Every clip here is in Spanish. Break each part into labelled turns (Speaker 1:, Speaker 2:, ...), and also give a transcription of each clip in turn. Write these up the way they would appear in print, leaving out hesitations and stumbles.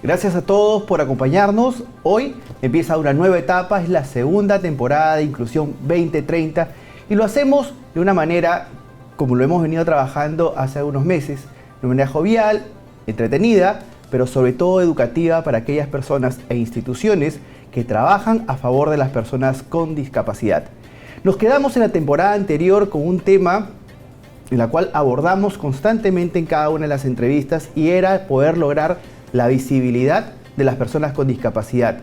Speaker 1: Gracias a todos por acompañarnos. Hoy empieza una nueva etapa, es la segunda temporada de Inclusión 2030 y lo hacemos de una manera como lo hemos venido trabajando hace unos meses, de una manera jovial, entretenida, pero sobre todo educativa para aquellas personas e instituciones que trabajan a favor de las personas con discapacidad. Nos quedamos en la temporada anterior con un tema en la cual abordamos constantemente en cada una de las entrevistas y era poder lograr la visibilidad de las personas con discapacidad.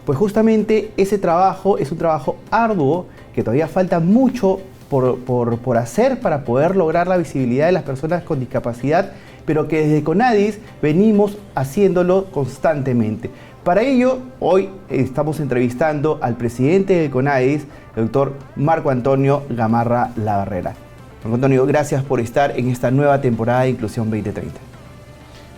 Speaker 1: Pues justamente ese trabajo es un trabajo arduo que todavía falta mucho por hacer para poder lograr la visibilidad de las personas con discapacidad, pero que desde CONADIS venimos haciéndolo constantemente. Para ello, hoy estamos entrevistando al presidente de CONADIS, el doctor Marco Antonio Gamarra Labarrera. Marco Antonio, gracias por estar en esta nueva temporada de Inclusión 2030.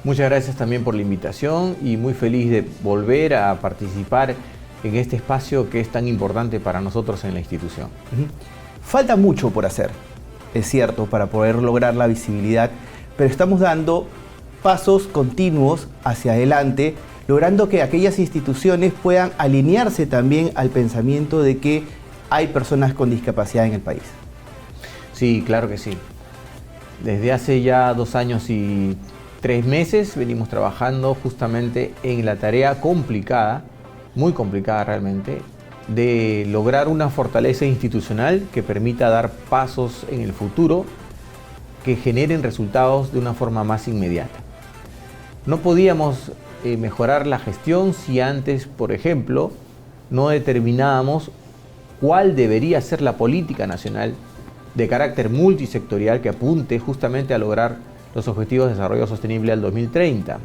Speaker 2: Muchas gracias también por la invitación y muy feliz de volver a participar en este espacio que es tan importante para nosotros en la institución.
Speaker 1: Falta mucho por hacer, es cierto, para poder lograr la visibilidad, pero estamos dando pasos continuos hacia adelante, logrando que aquellas instituciones puedan alinearse también al pensamiento de que hay personas con discapacidad en el país.
Speaker 2: Sí, claro que sí. Desde hace ya 2 años y 3 meses venimos trabajando justamente en la tarea complicada, muy complicada realmente, de lograr una fortaleza institucional que permita dar pasos en el futuro que generen resultados de una forma más inmediata. No podíamos mejorar la gestión si antes, por ejemplo, no determinábamos cuál debería ser la política nacional de carácter multisectorial que apunte justamente a lograr los Objetivos de Desarrollo Sostenible al 2030.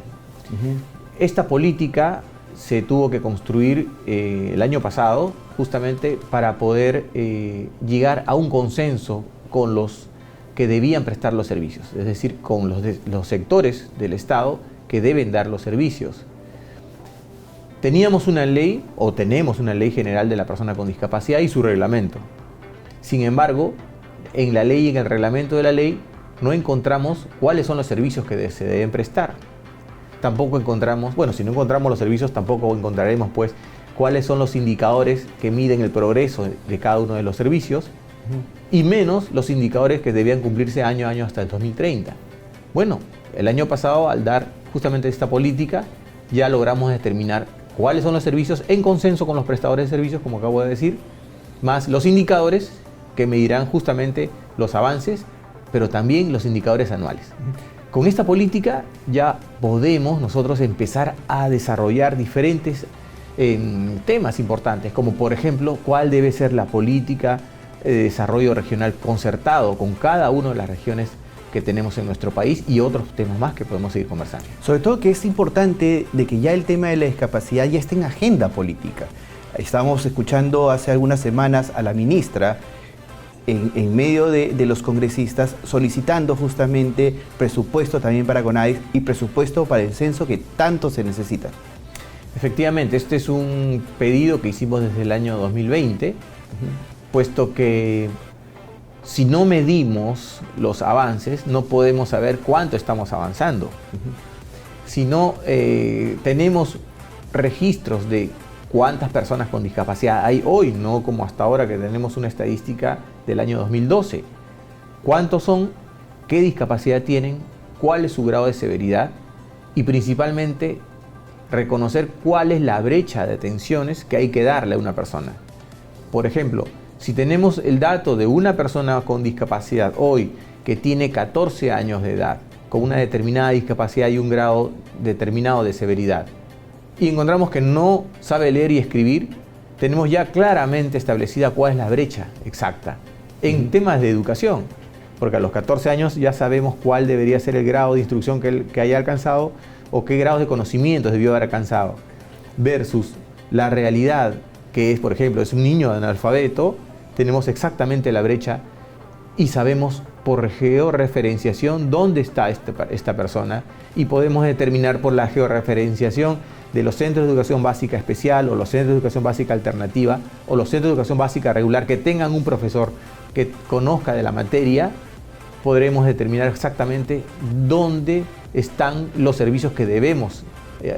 Speaker 2: Esta política se tuvo que construir el año pasado justamente para poder llegar a un consenso con los que debían prestar los servicios, es decir, con los sectores del Estado que deben dar los servicios. Teníamos una ley, o tenemos una ley general de la persona con discapacidad y su reglamento. Sin embargo, en la ley y en el reglamento de la ley no encontramos cuáles son los servicios que se deben prestar. Tampoco encontramos, bueno, si no encontramos los servicios, tampoco encontraremos pues cuáles son los indicadores que miden el progreso de cada uno de los servicios, y menos los indicadores que debían cumplirse año a año hasta el 2030. Bueno, el año pasado, al dar justamente esta política, ya logramos determinar cuáles son los servicios en consenso con los prestadores de servicios, como acabo de decir, más los indicadores que medirán justamente los avances, pero también los indicadores anuales. Con esta política ya podemos nosotros empezar a desarrollar diferentes temas importantes, como por ejemplo, cuál debe ser la política de desarrollo regional concertado con cada una de las regiones que tenemos en nuestro país y otros temas más que podemos seguir conversando.
Speaker 1: Sobre todo que es importante de que ya el tema de la discapacidad ya esté en agenda política. Estábamos escuchando hace algunas semanas a la ministra en medio de los congresistas solicitando justamente presupuesto también para CONADIS y presupuesto para el censo que tanto se necesita.
Speaker 2: Efectivamente, este es un pedido que hicimos desde el año 2020, puesto que si no medimos los avances, no podemos saber cuánto estamos avanzando. Si no tenemos registros de cuántas personas con discapacidad hay hoy, no como hasta ahora que tenemos una estadística del año 2012. ¿Cuántos son? ¿Qué discapacidad tienen? ¿Cuál es su grado de severidad? Y principalmente reconocer cuál es la brecha de atenciones que hay que darle a una persona. Por ejemplo, si tenemos el dato de una persona con discapacidad hoy que tiene 14 años de edad, con una determinada discapacidad y un grado determinado de severidad, y encontramos que no sabe leer y escribir, tenemos ya claramente establecida cuál es la brecha exacta en temas de educación, porque a los 14 años ya sabemos cuál debería ser el grado de instrucción que haya alcanzado o qué grados de conocimientos debió haber alcanzado, versus la realidad que es, por ejemplo, es un niño analfabeto, tenemos exactamente la brecha y sabemos por georreferenciación dónde está esta persona y podemos determinar por la georreferenciación de los centros de educación básica especial o los centros de educación básica alternativa o los centros de educación básica regular que tengan un profesor que conozca de la materia, podremos determinar exactamente dónde están los servicios que debemos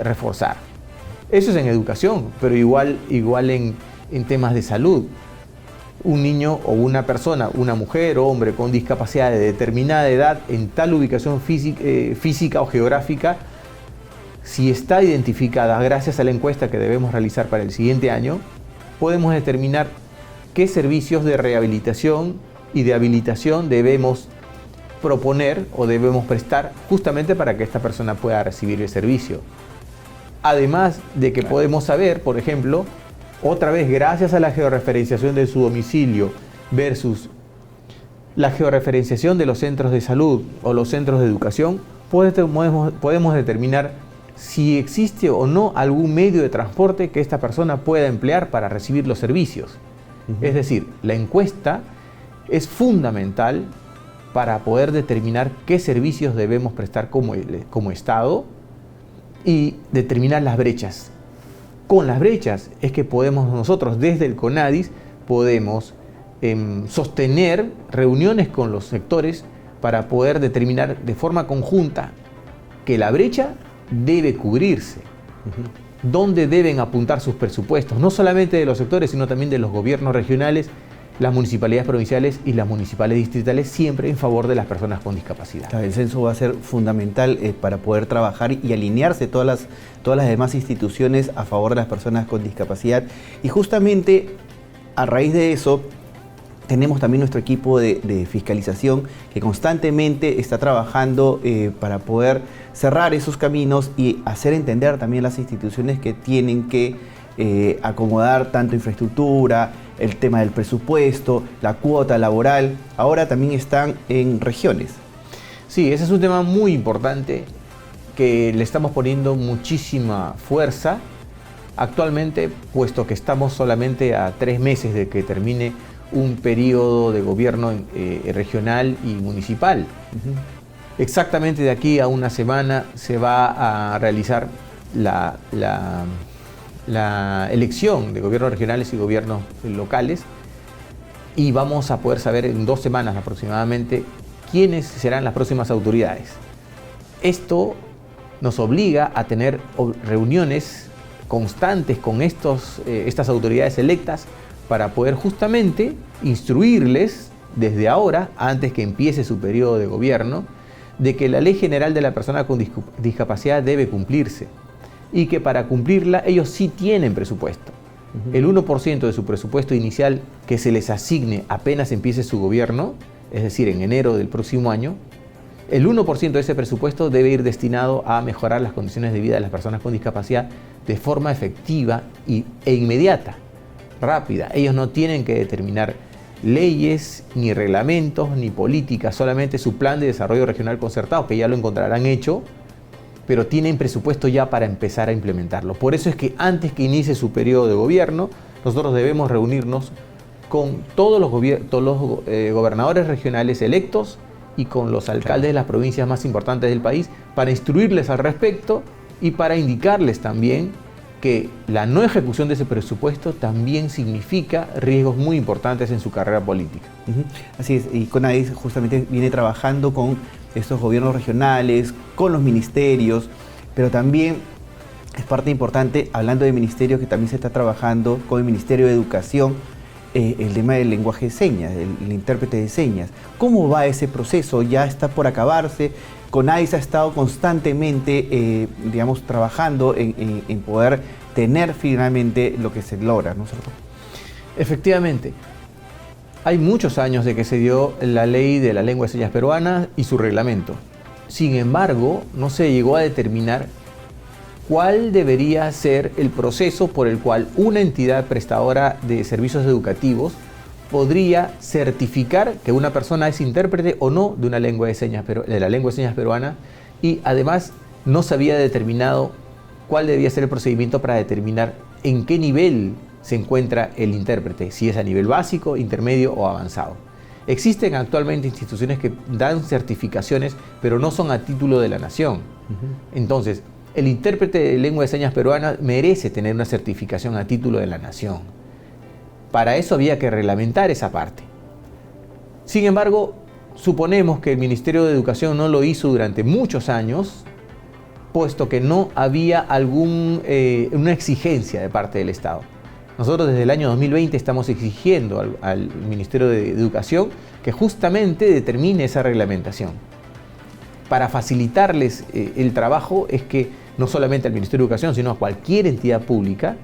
Speaker 2: reforzar. Eso es en educación, pero igual en temas de salud. Un niño o una persona, una mujer o hombre con discapacidad de determinada edad en tal ubicación física o geográfica, si está identificada gracias a la encuesta que debemos realizar para el siguiente año, podemos determinar qué servicios de rehabilitación y de habilitación debemos proponer o debemos prestar justamente para que esta persona pueda recibir el servicio. Además de que podemos saber, por ejemplo, otra vez gracias a la georreferenciación de su domicilio versus la georreferenciación de los centros de salud o los centros de educación, podemos determinar si existe o no algún medio de transporte que esta persona pueda emplear para recibir los servicios. Es decir, la encuesta es fundamental para poder determinar qué servicios debemos prestar como Estado y determinar las brechas. Con las brechas es que podemos nosotros desde el CONADIS podemos sostener reuniones con los sectores para poder determinar de forma conjunta que la brecha debe cubrirse. Dónde deben apuntar sus presupuestos, no solamente de los sectores, sino también de los gobiernos regionales, las municipalidades provinciales y las municipales distritales, siempre en favor de las personas con discapacidad.
Speaker 1: El censo va a ser fundamental para poder trabajar y alinearse todas las demás instituciones a favor de las personas con discapacidad. Y justamente a raíz de eso, tenemos también nuestro equipo de fiscalización que constantemente está trabajando para poder cerrar esos caminos y hacer entender también las instituciones que tienen que acomodar tanto infraestructura, el tema del presupuesto, la cuota laboral. Ahora también están en regiones.
Speaker 2: Sí, ese es un tema muy importante que le estamos poniendo muchísima fuerza actualmente, puesto que estamos solamente a 3 meses de que termine un periodo de gobierno regional y municipal. Exactamente de aquí a una semana se va a realizar la elección de gobiernos regionales y gobiernos locales y vamos a poder saber en 2 semanas aproximadamente quiénes serán las próximas autoridades. Esto nos obliga a tener reuniones constantes con estas autoridades electas para poder justamente instruirles desde ahora, antes que empiece su periodo de gobierno, de que la Ley General de la Persona con Discapacidad debe cumplirse y que para cumplirla ellos sí tienen presupuesto. El 1% de su presupuesto inicial que se les asigne apenas empiece su gobierno, es decir, en enero del próximo año, el 1% de ese presupuesto debe ir destinado a mejorar las condiciones de vida de las personas con discapacidad de forma efectiva e inmediata, rápida. Ellos no tienen que determinar leyes, ni reglamentos, ni políticas, solamente su plan de desarrollo regional concertado, que ya lo encontrarán hecho, pero tienen presupuesto ya para empezar a implementarlo. Por eso es que antes que inicie su periodo de gobierno, nosotros debemos reunirnos con todos los gobernadores regionales electos y con los alcaldes de las provincias más importantes del país para instruirles al respecto y para indicarles también que la no ejecución de ese presupuesto también significa riesgos muy importantes en su carrera política.
Speaker 1: Así es, y CONADIS justamente viene trabajando con estos gobiernos regionales, con los ministerios, pero también es parte importante, hablando de ministerios, que también se está trabajando con el Ministerio de Educación, el tema del lenguaje de señas, el intérprete de señas. ¿Cómo va ese proceso? ¿Ya está por acabarse? CONADIS ha estado constantemente, digamos, trabajando en poder tener finalmente lo que se logra, ¿no es cierto?
Speaker 2: Efectivamente. Hay muchos años de que se dio la ley de la lengua de señas peruana y su reglamento. Sin embargo, no se llegó a determinar cuál debería ser el proceso por el cual una entidad prestadora de servicios educativos podría certificar que una persona es intérprete o no de una lengua de señas, de la lengua de señas peruana, y además no se había determinado cuál debía ser el procedimiento para determinar en qué nivel se encuentra el intérprete, si es a nivel básico, intermedio o avanzado. Existen actualmente instituciones que dan certificaciones, pero no son a título de la nación. Entonces, el intérprete de lengua de señas peruana merece tener una certificación a título de la nación. Para eso había que reglamentar esa parte. Sin embargo, suponemos que el Ministerio de Educación no lo hizo durante muchos años puesto que no había una exigencia de parte del Estado. Nosotros desde el año 2020 estamos exigiendo al Ministerio de Educación que justamente determine esa reglamentación. Para facilitarles el trabajo es que no solamente al Ministerio de Educación, sino a cualquier entidad pública,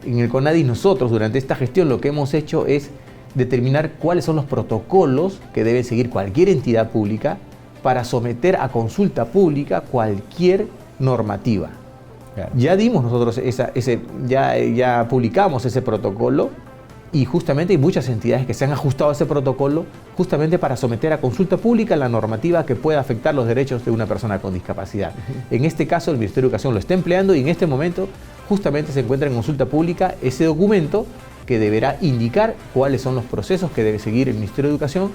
Speaker 2: en el CONADIS nosotros durante esta gestión lo que hemos hecho es determinar cuáles son los protocolos que debe seguir cualquier entidad pública para someter a consulta pública cualquier normativa. Claro. Ya dimos nosotros ya publicamos ese protocolo y justamente hay muchas entidades que se han ajustado a ese protocolo justamente para someter a consulta pública la normativa que pueda afectar los derechos de una persona con discapacidad. En este caso el Ministerio de Educación lo está empleando y en este momento justamente se encuentra en consulta pública ese documento que deberá indicar cuáles son los procesos que debe seguir el Ministerio de Educación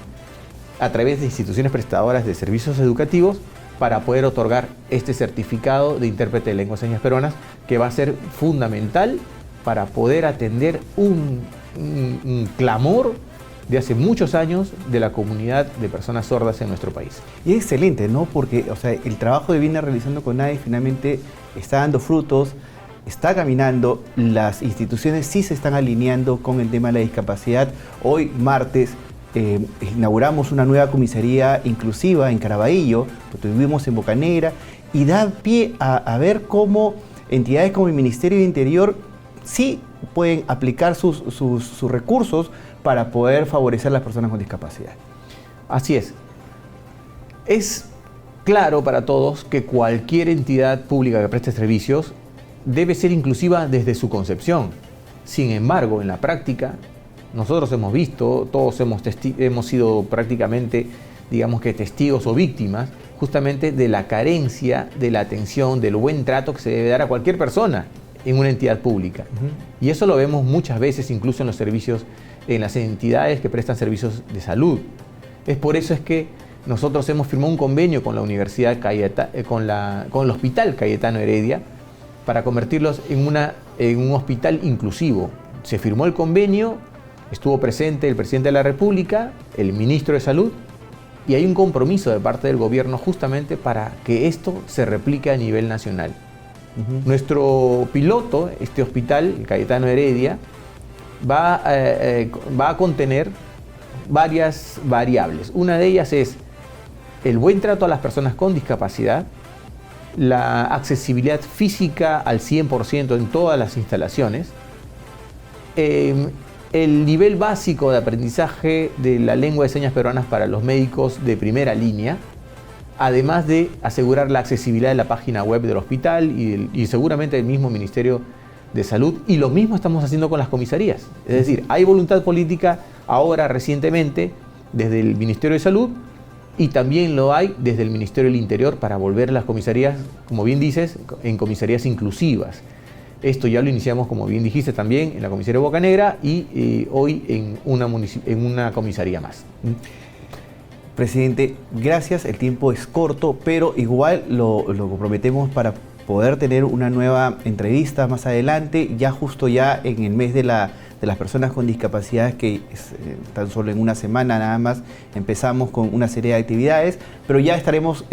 Speaker 2: a través de instituciones prestadoras de servicios educativos para poder otorgar este certificado de intérprete de lenguas y señas peruanas, que va a ser fundamental para poder atender un clamor de hace muchos años de la comunidad de personas sordas en nuestro país.
Speaker 1: Y es excelente, ¿no? Porque el trabajo que viene realizando CONADIS finalmente está dando frutos, está caminando, las instituciones sí se están alineando con el tema de la discapacidad. Hoy, martes, inauguramos una nueva comisaría inclusiva en Caraballo, lo tuvimos en Bocanegra, y da pie a ver cómo entidades como el Ministerio de Interior sí pueden aplicar sus recursos para poder favorecer a las personas con discapacidad.
Speaker 2: Así es. Es claro para todos que cualquier entidad pública que preste servicios debe ser inclusiva desde su concepción. Sin embargo, en la práctica, nosotros hemos visto, todos hemos sido prácticamente, digamos que testigos o víctimas, justamente de la carencia de la atención, del buen trato que se debe dar a cualquier persona en una entidad pública. Y eso lo vemos muchas veces incluso en los servicios, en las entidades que prestan servicios de salud. Es por eso es que nosotros hemos firmado un convenio con la Universidad con el Hospital Cayetano Heredia para convertirlos en un hospital inclusivo. Se firmó el convenio, estuvo presente el presidente de la República, el ministro de Salud, y hay un compromiso de parte del gobierno justamente para que esto se replique a nivel nacional. Nuestro piloto, este hospital, el Cayetano Heredia, va a contener varias variables. Una de ellas es el buen trato a las personas con discapacidad, la accesibilidad física al 100% en todas las instalaciones, el nivel básico de aprendizaje de la lengua de señas peruanas para los médicos de primera línea, además de asegurar la accesibilidad de la página web del hospital y seguramente del mismo Ministerio de Salud. Y lo mismo estamos haciendo con las comisarías. Es decir, hay voluntad política ahora recientemente desde el Ministerio de Salud y también lo hay desde el Ministerio del Interior para volver las comisarías, como bien dices, en comisarías inclusivas. Esto ya lo iniciamos, como bien dijiste, también en la comisaría de Bocanegra y hoy en una comisaría más.
Speaker 1: Presidente, gracias, el tiempo es corto, pero igual lo comprometemos para poder tener una nueva entrevista más adelante, ya justo ya en el mes de las personas con discapacidad, que tan solo en una semana nada más empezamos con una serie de actividades, pero ya estaremos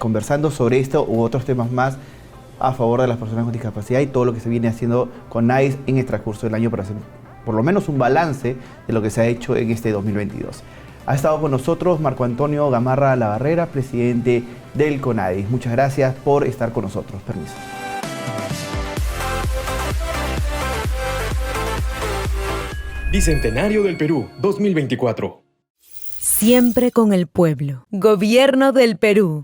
Speaker 1: conversando sobre esto u otros temas más a favor de las personas con discapacidad y todo lo que se viene haciendo con CONADIS en el transcurso del año para hacer por lo menos un balance de lo que se ha hecho en este 2022. Ha estado con nosotros Marco Antonio Gamarra Labarrera, presidente del CONADIS. Muchas gracias por estar con nosotros. Permiso.
Speaker 3: Bicentenario del Perú, 2024.
Speaker 4: Siempre con el pueblo. Gobierno del Perú.